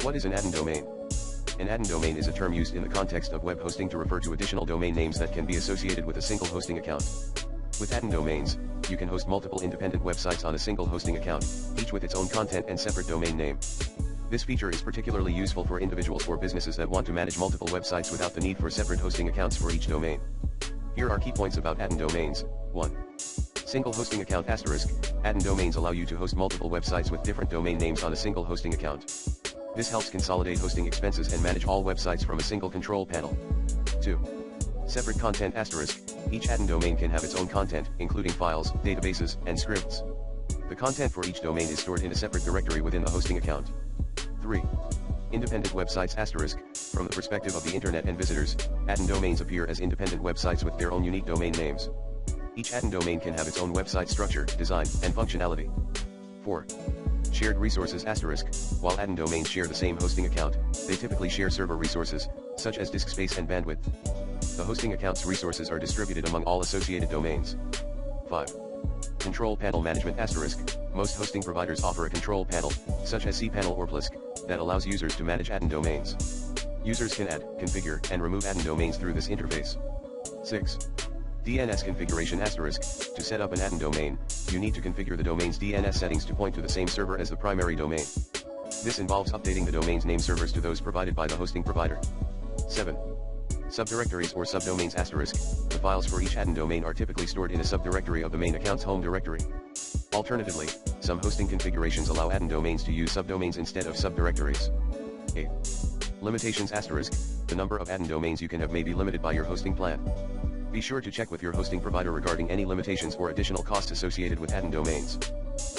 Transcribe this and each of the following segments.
What is an Addon domain? An Addon domain is a term used in the context of web hosting to refer to additional domain names that can be associated with a single hosting account. With Addon domains, you can host multiple independent websites on a single hosting account, each with its own content and separate domain name. This feature is particularly useful for individuals or businesses that want to manage multiple websites without the need for separate hosting accounts for each domain. Here are key points about Addon domains. 1. Single hosting account *. Addon domains allow you to host multiple websites with different domain names on a single hosting account. This helps consolidate hosting expenses and manage all websites from a single control panel. 2. Separate content *. Each Addon domain can have its own content, including files, databases, and scripts. The content for each domain is stored in a separate directory within the hosting account. 3. Independent websites *. From the perspective of the internet and visitors, Addon domains appear as independent websites with their own unique domain names. Each Addon domain can have its own website structure, design, and functionality. 4. Shared resources *. While Addon domains share the same hosting account, they typically share server resources, such as disk space and bandwidth. The hosting account's resources are distributed among all associated domains. 5. Control panel management *. Most hosting providers offer a control panel, such as cPanel or Plisk, that allows users to manage Addon domains. Users can add, configure, and remove Addon domains through this interface. 6. DNS configuration *. To set up an Addon domain, you need to configure the domain's DNS settings to point to the same server as the primary domain. This involves updating the domain's name servers to those provided by the hosting provider. 7. Subdirectories or subdomains *. The files for each Addon domain are typically stored in a subdirectory of the main account's home directory. Alternatively, some hosting configurations allow Addon domains to use subdomains instead of subdirectories. 8. Limitations *. The number of Addon domains you can have may be limited by your hosting plan. Be sure to check with your hosting provider regarding any limitations or additional costs associated with Addon domains.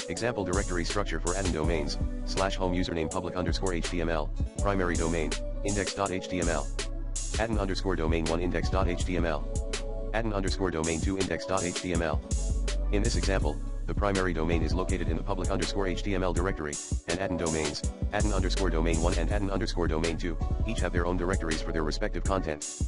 Example directory structure for Addon domains: /home username public_html, primary domain, index.html. Addon_domain1 index.html. Addon_domain2 index.html. In this example, the primary domain is located in the public_html directory, and Addon domains, Addon_domain1 and Addon_domain2, each have their own directories for their respective content.